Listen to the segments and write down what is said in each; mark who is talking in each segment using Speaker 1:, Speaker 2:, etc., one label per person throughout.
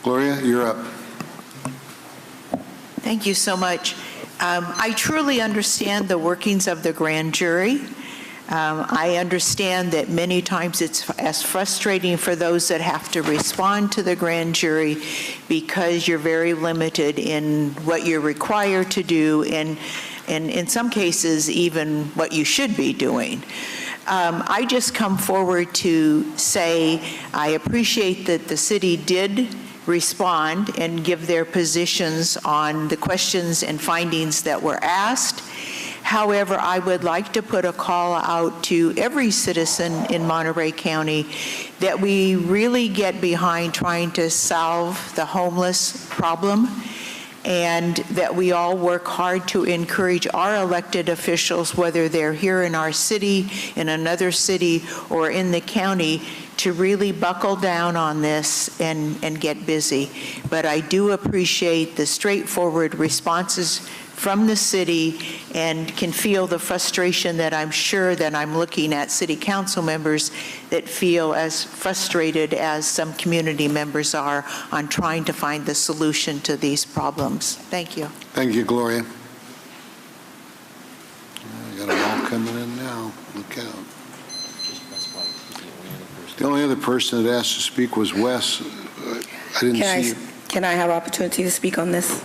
Speaker 1: Gloria, you're up.
Speaker 2: Thank you so much. I truly understand the workings of the grand jury. I understand that many times it's as frustrating for those that have to respond to the grand jury because you're very limited in what you're required to do and in some cases even what you should be doing. I just come forward to say I appreciate that the city did respond and give their positions on the questions and findings that were asked. However, I would like to put a call out to every citizen in Monterey County that we really get behind trying to solve the homeless problem, and that we all work hard to encourage our elected officials, whether they're here in our city, in another city, or in the county, to really buckle down on this and get busy. But I do appreciate the straightforward responses from the city and can feel the frustration that I'm sure that I'm looking at city council members that feel as frustrated as some community members are on trying to find the solution to these problems. Thank you.
Speaker 1: Thank you, Gloria. I got them all coming in now. Look out. The only other person that asked to speak was Wes. I didn't see you.
Speaker 3: Can I have opportunity to speak on this?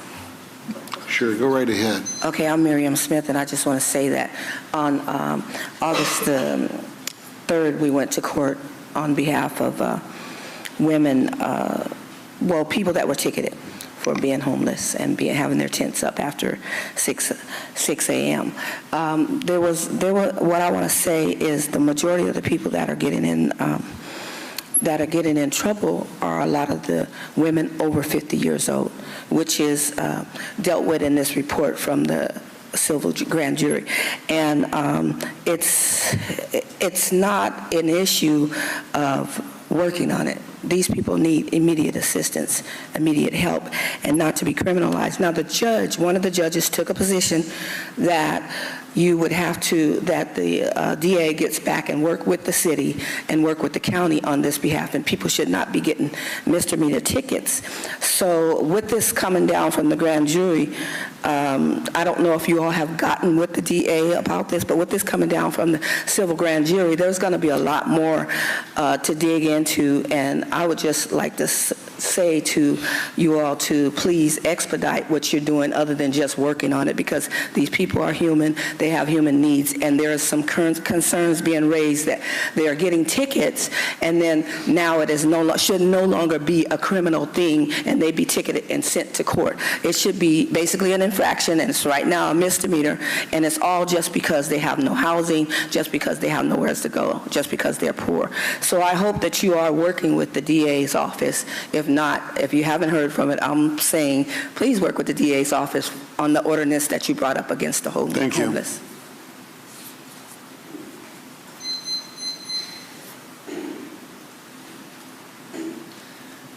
Speaker 1: Sure, go right ahead.
Speaker 3: Okay, I'm Miriam Smith, and I just want to say that on August 3rd, we went to court on behalf of women, well, people that were ticketed for being homeless and having their tents up after 6 a.m. What I want to say is the majority of the people that are getting in trouble are a lot of the women over 50 years old, which is dealt with in this report from the civil grand jury. And it's not an issue of working on it. These people need immediate assistance, immediate help, and not to be criminalized. Now, one of the judges took a position that you would have to, that the DA gets back and work with the city and work with the county on this behalf, and people should not be getting misdemeanor tickets. So with this coming down from the grand jury, I don't know if you all have gotten with the DA about this, but with this coming down from the civil grand jury, there's going to be a lot more to dig into, and I would just like to say to you all to please expedite what you're doing other than just working on it, because these people are human, they have human needs, and there are some concerns being raised that they are getting tickets, and then now it is should no longer be a criminal thing, and they be ticketed and sent to court. It should be basically an infraction, and it's right now a misdemeanor, and it's all just because they have no housing, just because they have nowhere to go, just because they're poor. So I hope that you are working with the DA's office. If not, if you haven't heard from it, I'm saying please work with the DA's office on the ordinance that you brought up against the homeless.
Speaker 1: Thank you.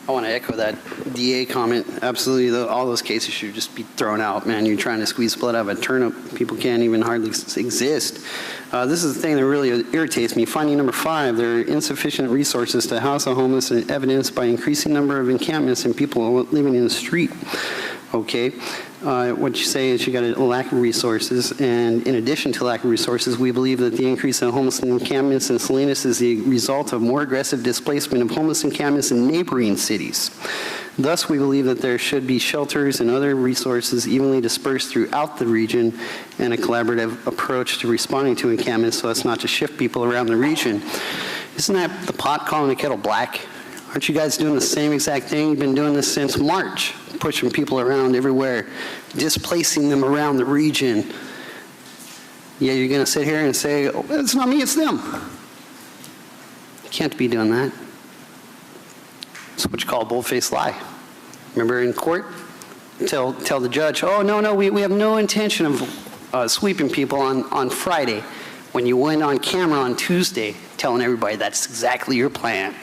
Speaker 4: I want to echo that DA comment. Absolutely, all those cases should just be thrown out, man. You're trying to squeeze blood out of a turnip. People can't even hardly exist. This is the thing that really irritates me. Finding number 5, there are insufficient resources to house the homeless, and evidenced by increasing number of encampments and people living in the street. Okay, what you say is you got a lack of resources, and in addition to lack of resources, we believe that the increase in homeless encampments in Salinas is the result of more aggressive displacement of homeless encampments in neighboring cities. Thus, we believe that there should be shelters and other resources evenly dispersed throughout the region, and a collaborative approach to responding to encampments so as not to shift people around the region. Isn't that the pot calling the kettle black? Aren't you guys doing the same exact thing? You've been doing this since March, pushing people around everywhere, displacing them around the region. Yeah, you're going to sit here and say, oh, it's not me, it's them. You can't be doing that. It's what you call a bold-faced lie. Remember in court? Tell the judge, oh, no, we have no intention of sweeping people on Friday, when you went on camera on Tuesday telling everybody that's exactly your plan.